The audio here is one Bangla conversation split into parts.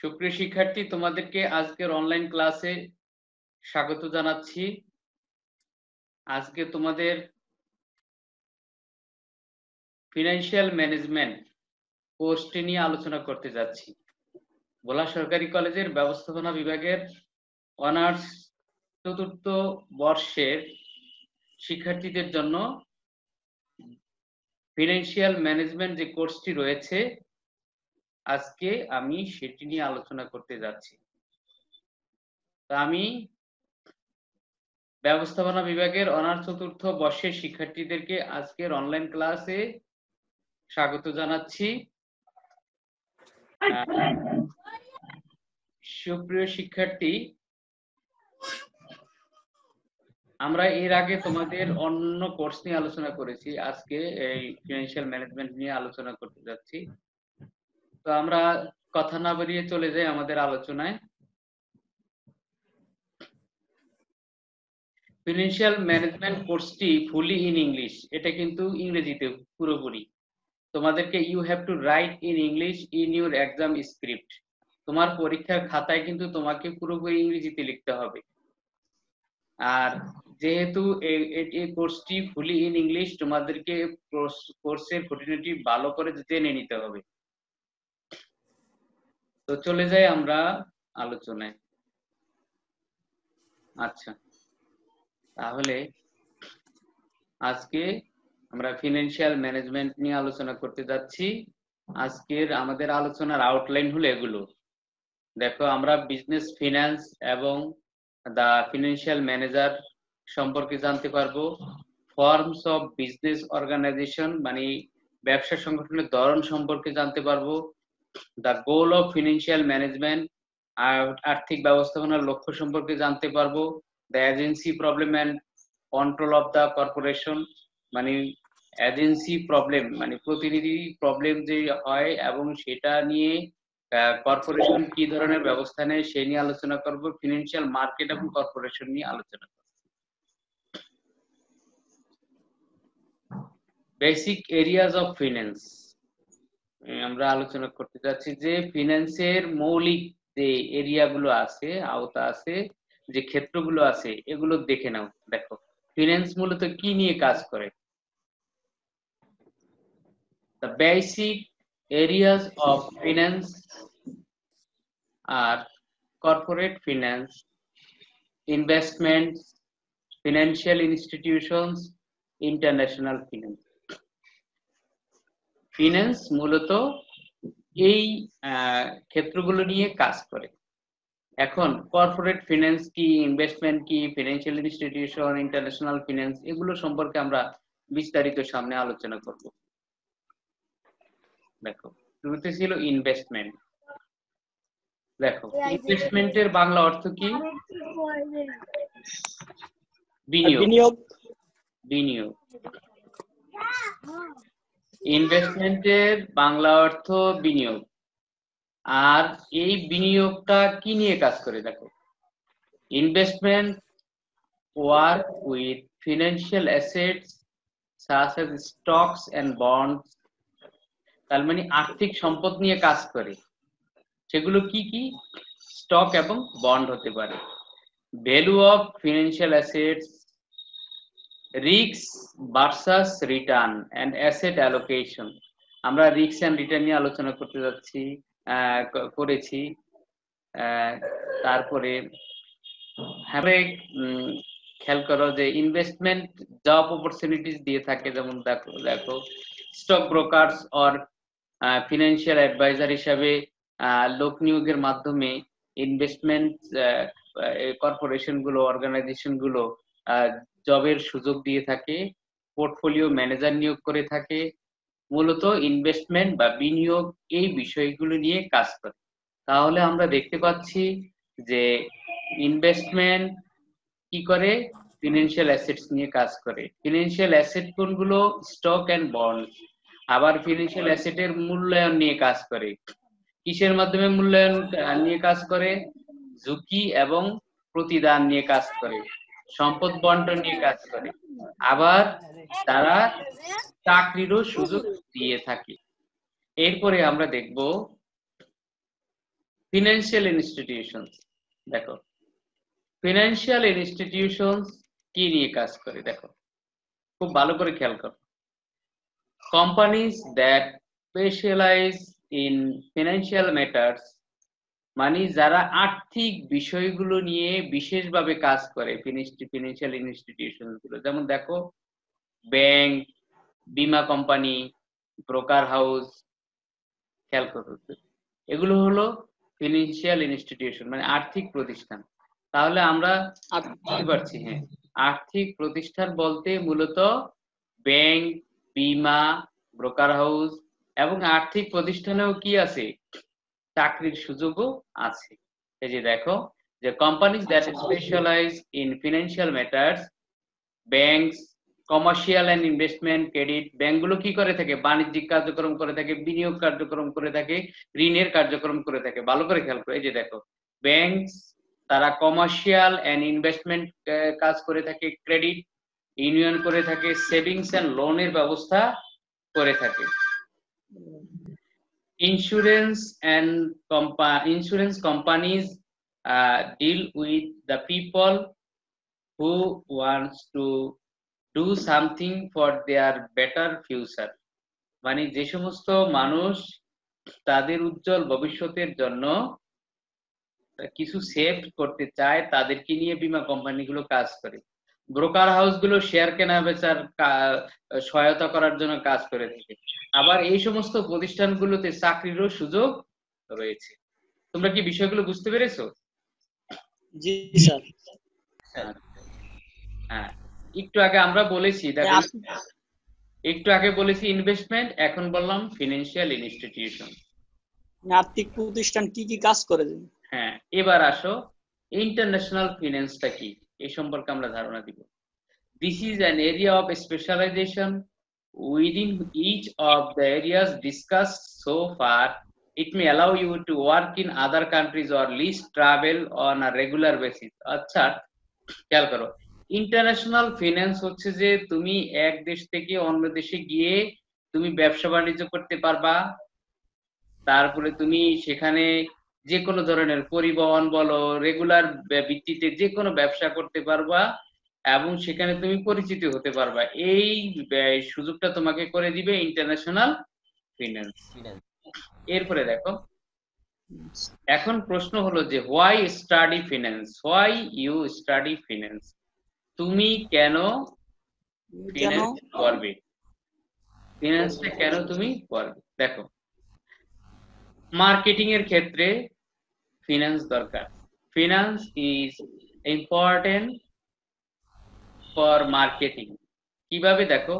সুপ্রিয় শিক্ষার্থী, তোমাদেরকে আজকের অনলাইন ক্লাসে স্বাগত জানাচ্ছি। আজকে তোমাদের ফিনান্সিয়াল ম্যানেজমেন্ট কোর্সটি নিয়ে আলোচনা করতে যাচ্ছি। ভোলা সরকারি কলেজের ব্যবস্থাপনা বিভাগের অনার্স চতুর্থ বর্ষের শিক্ষার্থীদের জন্য ফিনান্সিয়াল ম্যানেজমেন্ট যে কোর্সটি রয়েছে, আজকে আমি সেটি নিয়ে আলোচনা করতে যাচ্ছি। তো আমি ব্যবস্থাপনা বিভাগের অনার্স চতুর্থ বর্ষের শিক্ষার্থীদেরকে আজকের অনলাইন ক্লাসে স্বাগত জানাচ্ছি। সুপ্রিয় শিক্ষার্থী, আমরা এর আগে তোমাদের অন্য কোর্স নিয়ে আলোচনা করেছি। আজকে এই ফিনান্সিয়াল ম্যানেজমেন্ট নিয়ে আলোচনা করতে যাচ্ছি। তো আমরা কথা না বাড়িয়ে চলে যাই আমাদের আলোচনায়। ফিনান্সিয়াল ম্যানেজমেন্ট কোর্সটি ফুলি ইন ইংলিশ, এটা কিন্তু ইংরেজিতে পুরোপুরি। তোমাদেরকে you have to write in English in your exam script. তোমার পরীক্ষার খাতায় কিন্তু তোমাকে পুরোপুরি ইংরেজিতে লিখতে হবে। আর যেহেতু এই কোর্সটি ফুলি ইন ইংলিশ, তোমাদেরকে কোর্সের খুঁটিনাটি ভালো করে জেনে নিতে হবে। তো চলে যাই আমরা আলোচনায়। আচ্ছা, তাহলে আজকে আমরা ফিনান্সিয়াল ম্যানেজমেন্ট নিয়ে আলোচনা করতে যাচ্ছি। আজকের আমাদের আলোচনার আউটলাইন হলো এগুলো। দেখো, আমরা বিজনেস ফিনান্স এবং দা ফিনান্সিয়াল ম্যানেজার সম্পর্কে জানতে পারবো। ফর্মস অফ বিজনেস অর্গানাইজেশন মানে ব্যবসা সংগঠনের ধরন সম্পর্কে জানতে পারবো। The goal of financial management আর্থিক ব্যবস্থাপনার লক্ষ্য সম্পর্কে জানতে পারবো। The agency problem and control of the corporation মানে এজেন্সি প্রবলেম মানে প্রতিনিধি প্রবলেম যে হয় এবং সেটা নিয়ে কর্পোরেশন কি ধরনের ব্যবস্থা নেয় সে নিয়ে আলোচনা করব। ফিনান্সিয়াল মার্কেট এবং কর্পোরেশন নিয়ে আলোচনা করব। বেসিক এরিয়াজ অফ ফিনান্স আমরা আলোচনা করতে যাচ্ছি যে ফিনান্সের মৌলিক যে এরিয়াগুলো আছে, আওতা আছে, যে ক্ষেত্রগুলো আছে, এগুলো দেখে নাও। দেখো, ফিনান্স মূলত কি নিয়ে কাজ করে। The basic areas of finance are corporate finance, investments, financial institutions, international finance. Finance মূলত এই ক্ষেত্রগুলো নিয়ে কাজ করে। এখন কর্পোরেট ফিনান্স কি, ইনভেস্টমেন্ট কি, ফিনান্সিয়াল ইনস্টিটিউশন, ইন্টারন্যাশনাল ফিনান্স, এগুলো সম্পর্কে আমরা বিস্তারিত সামনে আলোচনা করব। দেখো, শুরুতে ছিল ইনভেস্টমেন্ট। দেখো, ইনভেস্টমেন্টের বাংলা অর্থ কি? বিনিয়োগ। বিনিয়োগ। ইনভেস্টমেন্টের বাংলা অর্থ বিনিয়োগ। আর এই বিনিয়োগটা কি নিয়ে কাজ করে? দেখো, investment work with financial assets such as stocks and bonds, তার মানে আর্থিক সম্পদ নিয়ে কাজ করে। সেগুলো কি কি? স্টক এবং বন্ড হতে পারে। Value of financial assets, risk versus return and asset allocation. আমরা রিস্ক এন্ড রিটার্ন নিয়ে আলোচনা করতে যাচ্ছি, করেছি। তারপরে খেয়াল করো যে ইনভেস্টমেন্ট জব অপরচুনিটিস দিয়ে থাকে। যেমন দেখো stock brokers or financial adviser হিসাবে লোক নিয়োগের মাধ্যমে ইনভেস্টমেন্ট কর্পোরেশন গুলো, অর্গানাইজেশন গুলো জবের সুযোগ দিয়ে থাকে। পোর্টফোলিও ম্যানেজার নিয়োগ করে থাকে। মূলত ইনভেস্টমেন্ট বা বিনিয়োগ এই বিষয়গুলো নিয়ে কাজ করে। তাহলে আমরা দেখতে পাচ্ছি যে ইনভেস্টমেন্ট কি করে? ফিনান্সিয়াল অ্যাসেটস নিয়ে কাজ করে। ফিনান্সিয়াল অ্যাসেট কোনগুলো? Stock and bond. আবার ফিনান্সিয়াল অ্যাসেটের মূল্যায়ন নিয়ে কাজ করে। কিসের মাধ্যমে মূল্যায়ন নিয়ে কাজ করে? ঝুঁকি এবং প্রতিদান নিয়ে কাজ করে। সম্পদ বন্টন নিয়ে কাজ করে। আবার তারা চাকরিরও সুযোগ দিয়ে থাকে। এরপরে আমরা দেখব ফিনান্সিয়াল ইনস্টিটিউশনস, দেখো ফিনান্সিয়াল ইনস্টিটিউশনস কি নিয়ে কাজ করে দেখো, খুব ভালো করে খেয়াল করো। Companies that specialize in financial matters, মানে যারা আর্থিক বিষয়গুলো নিয়ে বিশেষভাবে কাজ করে, ফিনান্সিয়াল ইনস্টিটিউশন গুলো, যেমন দেখো ব্যাংক, বীমা কোম্পানি, ব্রোকার হাউস, খেয়াল করো, এগুলো হলো ফিনান্সিয়াল ইনস্টিটিউশন মানে আর্থিক প্রতিষ্ঠান। তাহলে আমরা বুঝতে পারছি, হ্যাঁ, আর্থিক প্রতিষ্ঠান বলতে মূলত ব্যাংক, বীমা, ব্রোকার হাউস এবং আর্থিক প্রতিষ্ঠানেও কি আছে, চাকরির সুযোগও আছে। এই যে দেখো যে companies that specialize in financial matters, banks, commercial and investment credit, ব্যাংকগুলো কি করে থাকে, বাণিজ্যিক কার্যক্রম করে থাকে, বিনিয়োগ কার্যক্রম করে থাকে, ঋণের কার্যক্রম করে থাকে। ভালো করে খেয়াল করো, এই যে দেখো ব্যাংকস তারা কমার্শিয়াল এন্ড ইনভেস্টমেন্ট কাজ করে থাকে, ক্রেডিট ইউনিয়ন করে থাকে, সেভিংস এন্ড লোনের ব্যবস্থা করে থাকে। Insurance and insurance companies deal with the people who wants to do something for their better future, মানে যে সমস্ত মানুষ তাদের উজ্জ্বল ভবিষ্যতের জন্য কিছু সেভ করতে চায় তাদেরকে নিয়ে বীমা কোম্পানিগুলো কাজ করে। ব্রোকার হাউসগুলো শেয়ার কেনা বেচার সহায়তা করার জন্য কাজ করে থাকে। আবার এই সমস্ত প্রতিষ্ঠানগুলোতে চাকরিরও সুযোগ রয়েছে। তোমরা কি বিষয়গুলো বুঝতে পেরেছো? জি স্যার। হ্যাঁ, একটু আগে আমরা বলেছি, দেখো একটু আগে বলেছি ইনভেস্টমেন্ট, এখন বললাম ফিনান্সিয়াল ইনস্টিটিউশন। আর্থিক প্রতিষ্ঠান কি কি কাজ করে? হ্যাঁ, এবার আসো ইন্টারন্যাশনাল ফিন্যান্সটা কি এই সম্পর্কে আমরা ধারণা দিব। This is an area of specialization within each of the areas discussed so far. It may allow you to work in other countries or at least travel on a regular basis. আচ্ছা, খেয়াল করো, ইন্টারন্যাশনাল ফিন্যান্স হচ্ছে যে তুমি এক দেশ থেকে অন্য দেশে গিয়ে তুমি ব্যবসা বাণিজ্য করতে পারবা, তারপরে তুমি সেখানে যে কোনো ধরনের পরিবহন বলো, রেগুলার ভিত্তিতে যে কোনো ব্যবসা করতে পারবা এবং সেখানে তুমি পরিচিত হতে পারবা। এই সুযোগটা তোমাকে করে দিবে ইন্টারন্যাশনাল ফিন্যান্স। এরপরে দেখো, এখন প্রশ্ন হলো যে why study finance, why you study finance, তুমি কেন ফিন্যান্স পড়বে, ফিন্যান্সটা কেন তুমি পড়বে। দেখো, মার্কেটিং এর ক্ষেত্রে ফিন্যান্স দরকার। Finance is important for marketing. কিভাবে দেখো,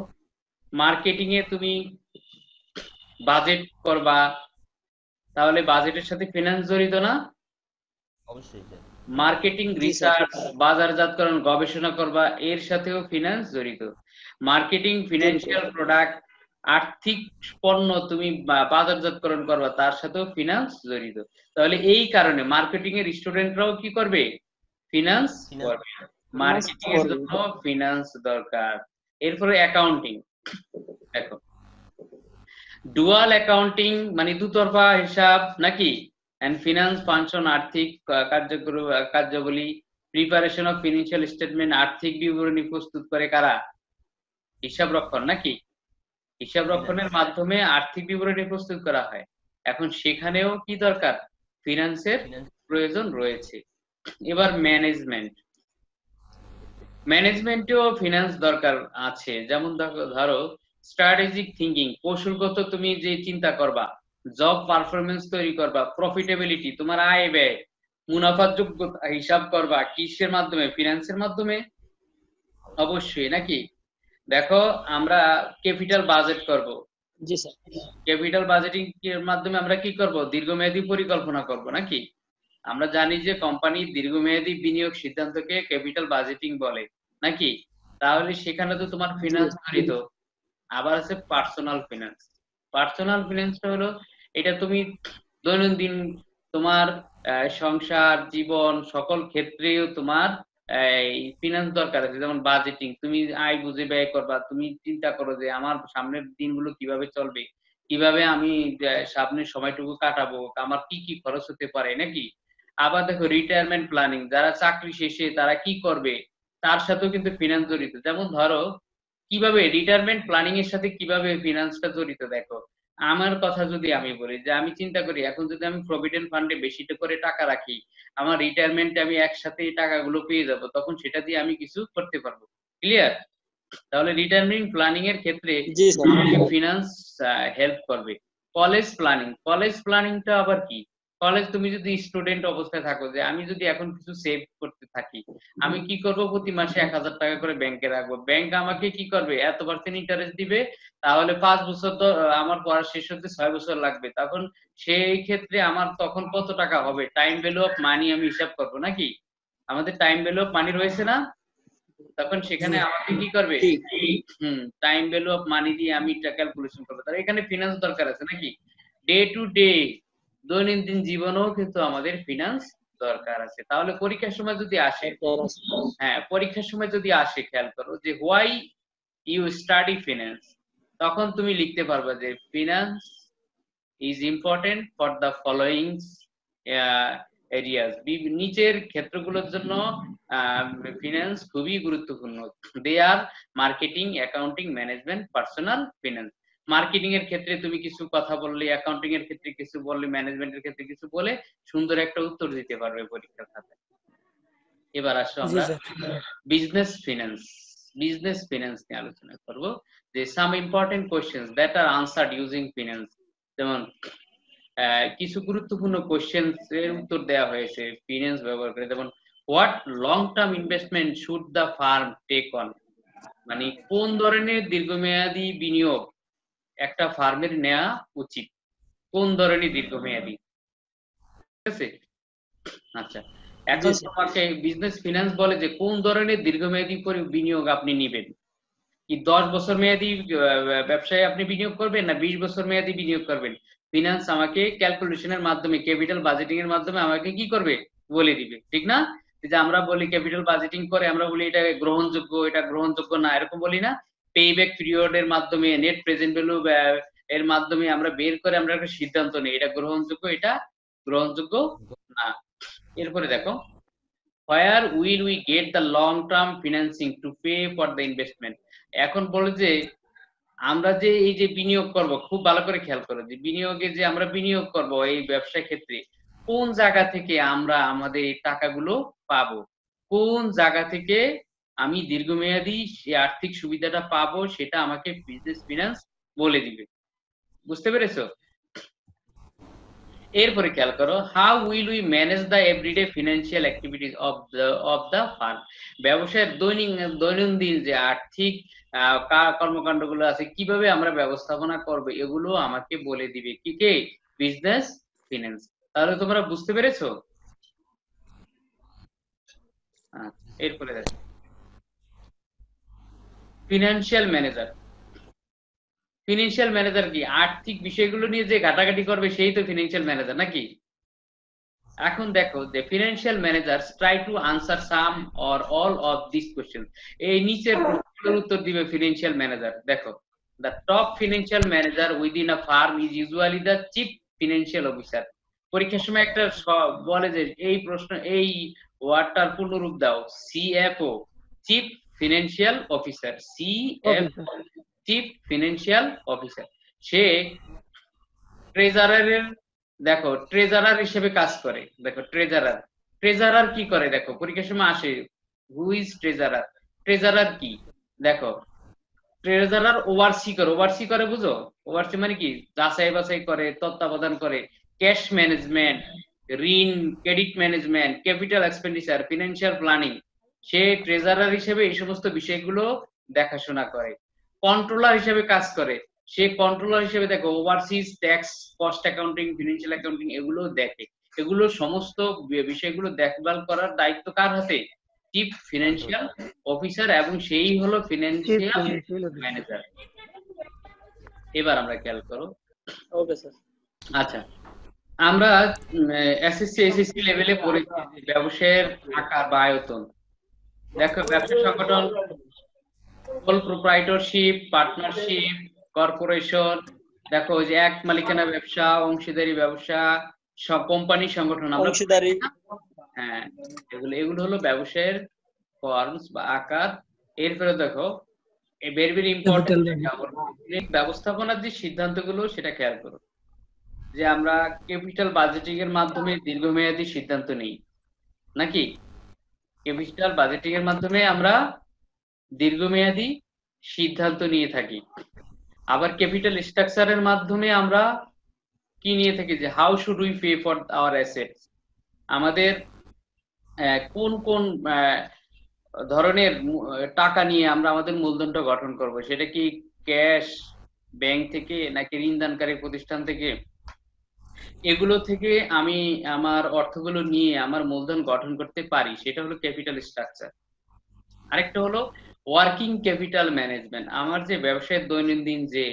মার্কেটিং এ তুমি বাজেট করবা, তাহলে বাজেটের সাথে ফিন্যান্স জড়িত না? অবশ্যই স্যার। মার্কেটিং রিসার্চ, বাজারজাতকরণ গবেষণা করবা, এর সাথেও ফিন্যান্স জড়িত। মার্কেটিং ফিনান্সিয়াল প্রোডাক্ট, আর্থিক পণ্য তুমি বাজারজাতকরণ করবা, তার সাথেও ফিন্যান্স জড়িত। তাহলে এই কারণে মার্কেটিং এর স্টুডেন্টরাও কি করবে, ফিন্যান্স করবে। মার্কেটিং এর জন্য ফিন্যান্স দরকার। এরপরে অ্যাকাউন্টিং, দেখো ডুয়াল অ্যাকাউন্টিং মানে দুতরফা হিসাব নাকি, এন্ড ফিনান্স ফাংশন আর্থিক কার্যাবলী, প্রিপারেশন অফ ফিনান্সিয়াল স্টেটমেন্ট আর্থিক বিবরণী প্রস্তুত করে কারা, হিসাব রক্ষণ নাকি, হিসাব রক্ষণের মাধ্যমে আর্থিক বিবরণী প্রস্তুত করা হয়। এখন সেখানেও কি দরকার, ফিনান্সের প্রয়োজন রয়েছে। এবার ম্যানেজমেন্ট, ম্যানেজমেন্টেও ফিনান্স দরকার আছে। যেমন ধরো স্ট্র্যাটেজিক থিঙ্কিং, কৌশলগত তুমি যে চিন্তা করবা, জব পারফরমেন্স তৈরি করবা, প্রফিটেবিলিটি তোমার আয় ব্যয়, মুনাফার যোগ্যতা হিসাব করবা, কিসের মাধ্যমে, ফিনান্সের মাধ্যমে অবশ্যই নাকি। দেখো আমরা ক্যাপিটাল বাজেট করব, জি স্যার, ক্যাপিটাল বাজেটিং এর মাধ্যমে আমরা কি করব, দীর্ঘমেয়াদী পরিকল্পনা করব নাকি। আমরা জানি যে কোম্পানি দীর্ঘমেয়াদী বিনিয়োগ সিদ্ধান্তকে ক্যাপিটাল বাজেটিং বলে নাকি। তাহলে সেখানে তো তোমার ফিনান্স জড়িত। আবার আছে পার্সোনাল ফিনান্স, পার্সোনাল ফিনান্সটা হলো এটা তুমি দৈনন্দিন তোমার সংসার জীবন সকল ক্ষেত্রেও তোমার এই ফিনান্স দরকার আছে। যেমন বাজেটিং, তুমি আয় বুঝে ব্যয় করবা, তুমি চিন্তা করো যে আমার সামনের দিনগুলো কিভাবে চলবে, কিভাবে আমি সামনের সময়টুকু কাটাবো, আমার কি কি খরচ হতে পারে নাকি। আবার দেখো রিটায়ারমেন্ট প্ল্যানিং, যারা চাকরি শেষে তারা কি করবে তার সাথেও কিন্তু ফিনান্স জড়িত। যেমন ধরো কিভাবে রিটায়ারমেন্ট প্ল্যানিং এর সাথে কিভাবে ফিনান্সটা জড়িত দেখো। আমার কথা যদি আমি বলি যে আমি চিন্তা করি এখন যদি আমি প্রভিডেন্ট ফান্ডে বেশিটা করে টাকা রাখি, আমার রিটায়ারমেন্টে আমি একসাথে এই টাকাগুলো পেয়ে যাব, তখন সেটা দিয়ে আমি কিছু করতে পারবো। ক্লিয়ার? তাহলে রিটায়ারমেন্ট প্ল্যানিং এর ক্ষেত্রে জি স্যার। আমাকে ফিনান্স হেল্প করবে। কলেজ প্ল্যানিংটা আবার কি? কলেজ তুমি যদি স্টুডেন্ট অবস্থায় থাকো যে আমি যদি এখন কিছু সেভ করতে থাকি, আমি কি করব প্রতি মাসে 1000 টাকা করে ব্যাংকে রাখবো, ব্যাংক আমাকে কি করবে এত পার্সেন্ট ইন্টারেস্ট দিবে, তাহলে 5 বছর তো আমার পড়া শেষ হতে 6 বছর লাগবে, তখন সেই ক্ষেত্রে আমার তখন কত টাকা হবে, টাইম ভ্যালু অফ মানি আমি হিসাব করব নাকি। আমাদের টাইম ভ্যালু অফ মানি রয়েছে না, তখন সেখানে আমাকে কি করবে ঠিক। টাইম ভ্যালু অফ মানি দিয়ে আমি এটা ক্যালকুলেশন করবো। তাহলে এখানে ফিনান্স দরকার আছে নাকি। ডে টু ডে দৈনন্দিন জীবনেও কিন্তু আমাদের ফিনান্স দরকার আছে। তাহলে পরীক্ষার সময় যদি আসে, হ্যাঁ পরীক্ষার সময় যদি আসে খেয়াল করো যে হোয়াই ইউ স্টাডি ফিনান্স, তখন তুমি লিখতে পারবে যে finance is important for the following areas, নিচের ক্ষেত্রগুলোর জন্য ফিনান্স খুবই গুরুত্বপূর্ণ। They are marketing, accounting, management, personal finance. Marketing এর ক্ষেত্রে তুমি কিছু কথা বললে, অ্যাকাউন্টিং এর ক্ষেত্রে কিছু বললে, ম্যানেজমেন্টের ক্ষেত্রে কিছু বলে সুন্দর একটা উত্তর দিতে পারবে পরীক্ষার খাতায়। এবার আসো আমরা বিজনেস ফিনান্স নিয়ে আলোচনা করব, যে some important questions that are answered using finance. যেমন কিছু গুরুত্বপূর্ণ কোশ্চেনস এর উত্তর দেওয়া হয়েছে ফিনান্স ব্যবহার করে। যেমন what long term investment should the firm take on, মানে কোন ধরনের দীর্ঘমেয়াদী বিনিয়োগ একটা ফার্মের নেওয়া উচিত, কোন ধরনের দীর্ঘমেয়াদী, ঠিক আছে। আচ্ছা, এখন তোমাকে বিজনেস ফিনান্স বলে যে কোন ধরনের দীর্ঘমেয়াদী বিনিয়োগ আপনি নেবেন, কি 10 বছর মেয়াদী ব্যবসায় আপনি বিনিয়োগ করবেন না 20 বছর মেয়াদী বিনিয়োগ করবেন। ফিনান্স আমাকে ক্যালকুলেশনের মাধ্যমে, ক্যাপিটাল বাজেটিং এর মাধ্যমে আমাকে কি করবে বলে দিবে, ঠিক না। যে আমরা বলি ক্যাপিটাল বাজেটিং করে আমরা বলি এটা গ্রহণযোগ্য, এটা গ্রহণযোগ্য না, এরকম বলি না। পেব্যাক পিরিয়ড এর মাধ্যমে, নেট প্রেজেন্ট ভ্যালু এর মাধ্যমে আমরা বের করে আমরা একটা সিদ্ধান্ত নেই এটা গ্রহণযোগ্য, এটা গ্রহণযোগ্য না। এরপরে দেখো where will we get the long term financing to pay for the investment। এখন বলে যে আমরা যে এই যে বিনিয়োগ করব, খুব ভালো করে খেয়াল করো যে বিনিয়োগে যে আমরা বিনিয়োগ করব এই ব্যবসা ক্ষেত্রে কোন জায়গা থেকে আমরা আমাদের এই টাকাগুলো পাবো, কোন জায়গা থেকে আমি দীর্ঘমেয়াদী আর্থিক সুবিধাটা পাবো, সেটা আমাকে বিজনেস ফিনান্স বলে দিবে। বুঝতে পেরেছো? এরপরে খেয়াল করো how will we manage the everyday financial activities of the firm. ব্যবসায়ের দৈনন্দিন যে আর্থিক কর্মকাণ্ডগুলো আছে কিভাবে আমরা ব্যবস্থাপনা করব, এগুলো আমাকে বলে দিবে কে বিজনেস ফিনান্স। তাহলে তোমরা বুঝতে পেরেছো? এরপরে দেখো ফিনান্সিয়াল ম্যানেজার। ফিনান্সিয়াল ম্যানেজার কি আর্থিক বিষয়গুলো নিয়ে যে ঘাটাঘাটি করবে সেই তো ফিনান্সিয়াল ম্যানেজার নাকি। এখন দেখো যে financial manager try to answer some or all of this question. এই নিচের প্রশ্নগুলোর উত্তর দিবে ফিনান্সিয়াল ম্যানেজার। দেখো the top financial manager within a farm is usually the chief financial officer. পরীক্ষার সময় একটা বলে যে এই প্রশ্ন এই ওয়ার্ডটার পূর্ণরূপ দাও, CFO, chief financial officer. CFO chief financial officer. সে ট্রেজারারের দেখো ট্রেজারার হিসেবে কাজ করে। দেখো ট্রেজারার কি করে দেখো পরীক্ষার সময় আসে, হু ইজ ট্রেজারার। ট্রেজারার কি দেখো, ট্রেজারার ওভারসি করে বুঝো। ওভারসি মানে কি যাচাই বাছাই করে, তত্ত্বাবধান করে, ক্যাশ ম্যানেজমেন্ট, ঋণ, credit management, capital expenditure, financial planning. সে ট্রেজারার হিসেবে এই সমস্ত বিষয়গুলো দেখাশোনা করে। কন্ট্রোলার হিসেবে কাজ করে, সে কন্ট্রোলার হিসেবে দেখো overseas tax, cost accounting, financial accounting এগুলো দেখে। এগুলো সমস্ত বিষয়গুলো দেখভাল করার দায়িত্ব কার হাতে? চিফ ফিনান্সিয়াল অফিসার, এবং সেই হলো ফিনান্সিয়াল ম্যানেজার। এবার আমরা খেয়াল করো। Okay sir. আচ্ছা, আমরা এসএসসি লেভেলে পড়েছি ব্যবসায়ের আকার বা আয়তন। দেখো ব্যবসা সংগঠন, সোল প্রোপ্রাইটরশিপ, পার্টনারশিপ, কর্পোরেশন, দেখো ওই যে এক মালিকানা ব্যবসা, অংশীদারি ব্যবসা, সব কোম্পানি সংগঠন আমরা অংশীদারি। হ্যাঁ, এগুলো হলো ব্যবসায়ের ফর্মস বা আকার। এরপরে দেখো ভেরি ভেরি ইম্পর্টেন্ট, ব্যবস্থাপনার যে সিদ্ধান্তগুলো সেটা খেয়াল করো, যে আমরা ক্যাপিটাল বাজেটিং এর মাধ্যমে দীর্ঘমেয়াদী সিদ্ধান্ত নিই নাকি? ক্যাপিটাল বাজেটিং এর মাধ্যমে আমরা দীর্ঘমেয়াদী সিদ্ধান্ত নিয়ে থাকি। আবার ক্যাপিটাল স্ট্রাকচারের মাধ্যমে আমরা কি নিয়ে থাকি, যে how should we pay for our assets, আমাদের কোন কোন ধরনের টাকা নিয়ে আমরা আমাদের মূলধনটা গঠন করব, সেটা কি ক্যাশ, ব্যাংক থেকে নাকি ঋণদানকারী প্রতিষ্ঠান থেকে, এগুলো থেকে আমি আমার অর্থগুলো নিয়ে আমার মূলধন গঠন করতে পারি, সেটা হলো ক্যাপিটাল স্ট্রাকচার। আরেকটা হলো ওয়ার্কিং ক্যাপিটাল ম্যানেজমেন্ট, আমার যে ব্যবসায়ের দৈনন্দিন যে